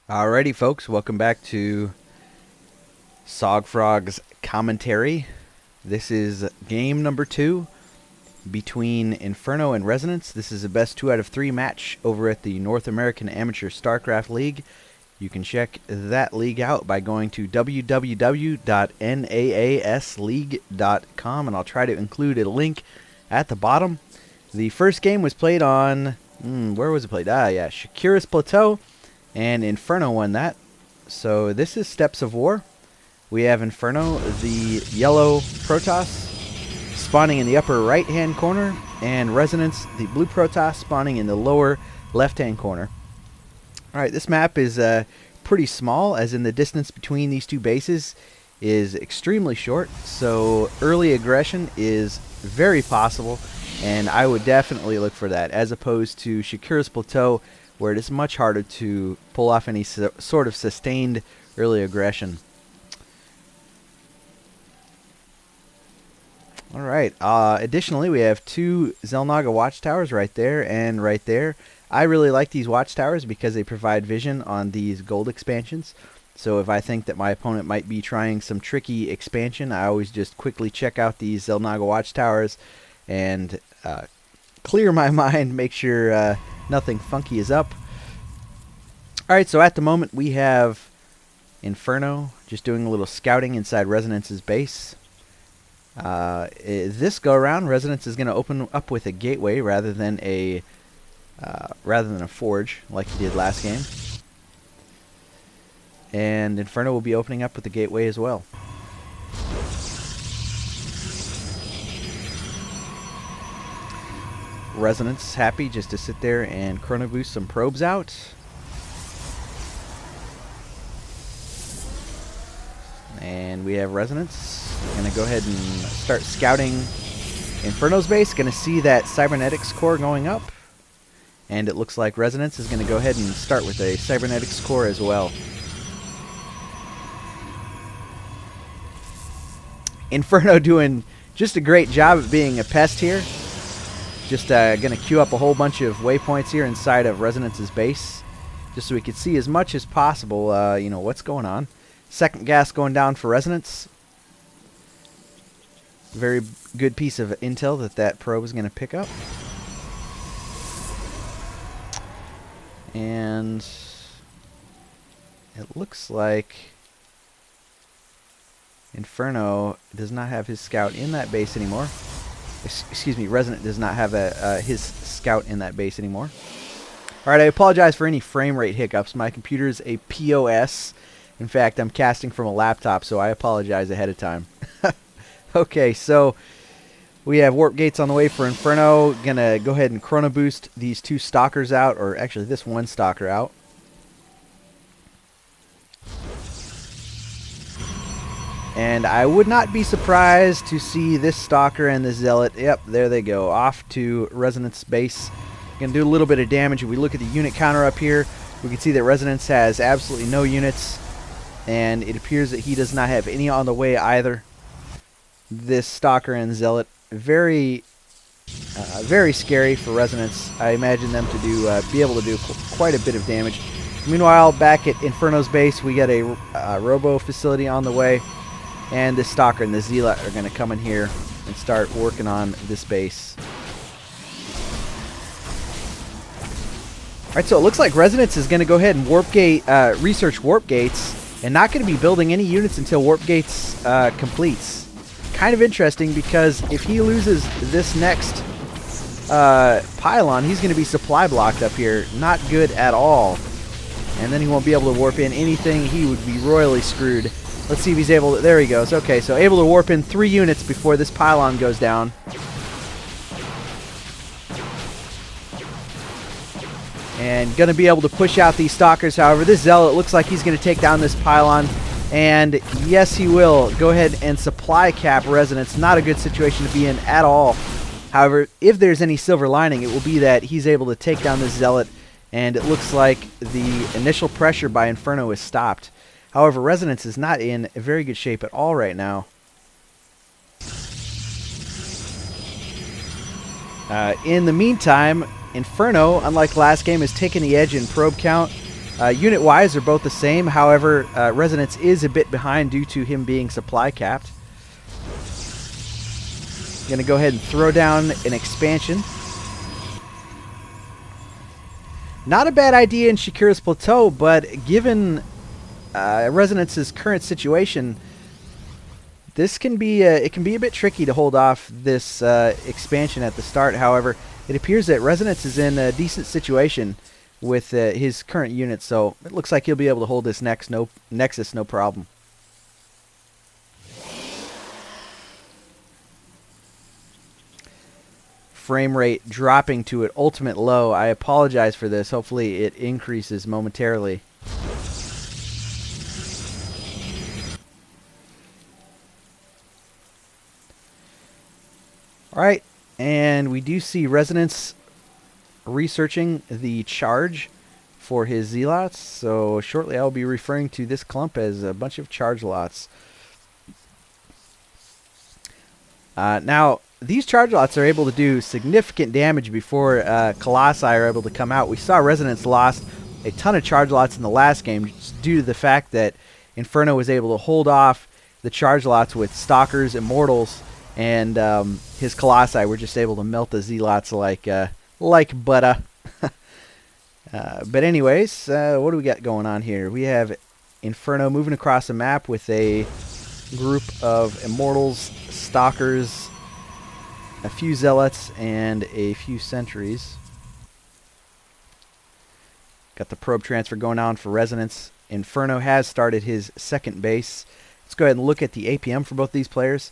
Alrighty, folks, welcome back to Sogfrog's commentary. This is game number 2 between Inferno and Resonance. This is a best 2 out of 3 match over at the North American Amateur StarCraft League. You can check that league out by going to www.naasleague.com, and I'll try to include a link at the bottom. The first game was played on, where was it played? Shakira's Plateau. And Inferno won that. So this is Steps of War. We have Inferno, the yellow Protoss, spawning in the upper right-hand corner, and Resonance, the blue Protoss, spawning in the lower left-hand corner. Alright, this map is pretty small, as in the distance between these two bases is extremely short, so early aggression is very possible, and I would definitely look for that, as opposed to Shakira's Plateau, where it is much harder to pull off any sort of sustained early aggression. Alright, additionally we have 2 Xel'Naga watchtowers right there and right there. I really like these watchtowers because they provide vision on these gold expansions. So if I think that my opponent might be trying some tricky expansion, I always just quickly check out these Xel'Naga watchtowers and clear my mind, make sure nothing funky is up. Alright, so at the moment we have Inferno just doing a little scouting inside Resonance's base. This go around, Resonance is going to open up with a gateway rather than a forge like he did last game. And Inferno will be opening up with the gateway as well. Resonance happy just to sit there and chrono boost some probes out. And we have Resonance gonna go ahead and start scouting Inferno's base. Gonna see that cybernetics core going up, and it looks like Resonance is gonna go ahead and start with a cybernetics core as well. Inferno doing just a great job of being a pest here. Just going to queue up a whole bunch of waypoints here inside of Resonance's base, just so we could see as much as possible, you know, what's going on. Second gas going down for Resonance. Very good piece of intel that probe is going to pick up. And it looks like Inferno does not have his scout in that base anymore. Excuse me, Resonant does not have his scout in that base anymore. Alright, I apologize for any frame rate hiccups. My computer is a POS. In fact, I'm casting from a laptop, so I apologize ahead of time. Okay, so we have warp gates on the way for Inferno. Gonna go ahead and chrono boost these 2 stalkers out, or actually this 1 stalker out. And I would not be surprised to see this Stalker and the Zealot, yep, there they go, off to Resonance base. Going to do a little bit of damage. If we look at the unit counter up here, we can see that Resonance has absolutely no units, and it appears that he does not have any on the way either. This Stalker and Zealot, very scary for Resonance. I imagine them to be able to do quite a bit of damage. Meanwhile, back at Inferno's base, we got a robo facility on the way. And the Stalker and the Zealot are going to come in here and start working on this base. Alright, so it looks like Resonance is going to go ahead and research warp gates, and not going to be building any units until warp gates completes. Kind of interesting, because if he loses this next pylon, he's going to be supply blocked up here. Not good at all. And then he won't be able to warp in anything. He would be royally screwed. Let's see if he's able to... There he goes. Okay, so able to warp in 3 units before this pylon goes down. And going to be able to push out these Stalkers. However, this Zealot looks like he's going to take down this pylon. And yes, he will. Go ahead and supply cap Resonance. Not a good situation to be in at all. However, if there's any silver lining, it will be that he's able to take down this Zealot. And it looks like the initial pressure by Inferno is stopped. However, Resonance is not in very good shape at all right now. In the meantime, Inferno, unlike last game, has taken the edge in probe count. Unit-wise, they're both the same. However, Resonance is a bit behind due to him being supply capped. Going to go ahead and throw down an expansion. Not a bad idea in Shakira's Plateau, but given Resonance's current situation, this can be it can be a bit tricky to hold off this expansion at the start. However, it appears that Resonance is in a decent situation with his current unit, so it looks like he'll be able to hold this Nexus no problem. Frame rate dropping to an ultimate low. I apologize for this. Hopefully it increases momentarily. Alright, and we do see Resonance researching the charge for his Z-lots, so shortly I'll be referring to this clump as a bunch of charge lots. Now, these charge lots are able to do significant damage before Colossi are able to come out. We saw Resonance lost a ton of charge lots in the last game due to the fact that Inferno was able to hold off the charge lots with Stalkers, Immortals, and his Colossi were just able to melt the Z-lots like butter. But anyways, what do we got going on here? We have Inferno moving across the map with a group of Immortals, Stalkers, a few Zealots, and a few Sentries. Got the probe transfer going on for Resonance. Inferno has started his second base. Let's go ahead and look at the APM for both these players.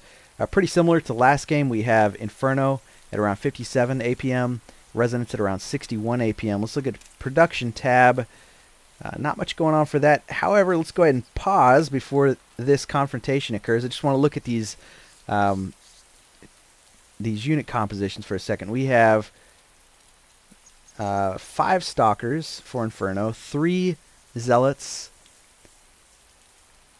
Pretty similar to last game, we have Inferno at around 57 APM, Resonance at around 61 APM. Let's look at production tab. Not much going on for that. However, let's go ahead and pause before this confrontation occurs. I just want to look at these unit compositions for a second. We have 5 Stalkers for Inferno, 3 Zealots,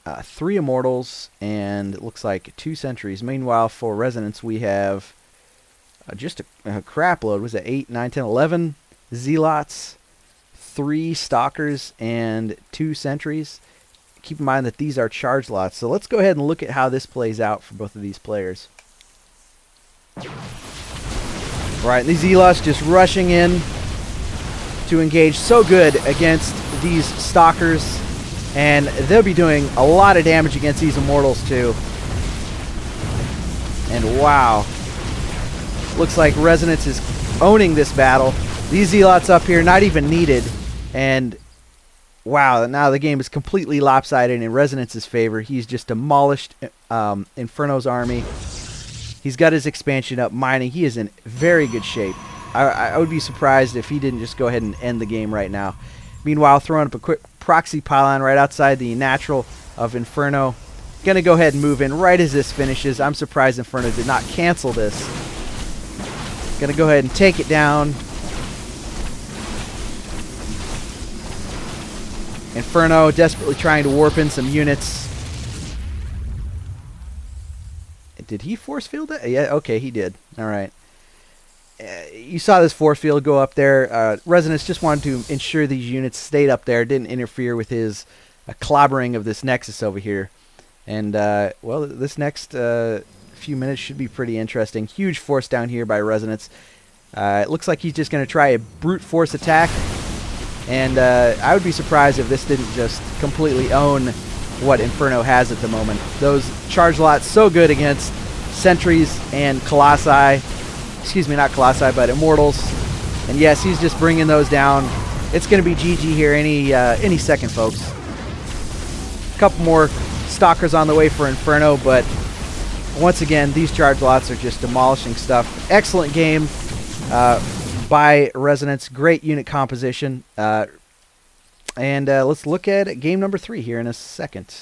3 Immortals, and it looks like 2 Sentries. Meanwhile, for Resonance, we have just a crap load. Was it 8, 9, 10, 11 Zealots, 3 Stalkers, and 2 Sentries? Keep in mind that these are charge lots. So let's go ahead and look at how this plays out for both of these players. Right, these Zealots just rushing in to engage so good against these Stalkers, and they'll be doing a lot of damage against these Immortals too. And wow, looks like Resonance is owning this battle. These Zealots up here not even needed, and wow, now the game is completely lopsided in Resonance's favor. He's just demolished Inferno's army. He's got his expansion up, mining. He is in very good shape. I would be surprised if he didn't just go ahead and end the game right now. Meanwhile, throwing up a quick proxy pylon right outside the natural of Inferno. Gonna go ahead and move in right as this finishes. I'm surprised Inferno did not cancel this. Gonna go ahead and take it down. Inferno desperately trying to warp in some units. Did he force field it? Yeah, okay, he did. All right. You saw this force field go up there. Resonance just wanted to ensure these units stayed up there, didn't interfere with his clobbering of this Nexus over here. And, well, this next few minutes should be pretty interesting. Huge force down here by Resonance. It looks like he's just going to try a brute force attack. And I would be surprised if this didn't just completely own what Inferno has at the moment. Those charge lots so good against Sentries and Colossi. Excuse me, not Colossi, but Immortals. And yes, he's just bringing those down. It's going to be GG here any second, folks. A couple more Stalkers on the way for Inferno, but once again, these charge lots are just demolishing stuff. Excellent game by Resonance. Great unit composition. And let's look at game number 3 here in a second.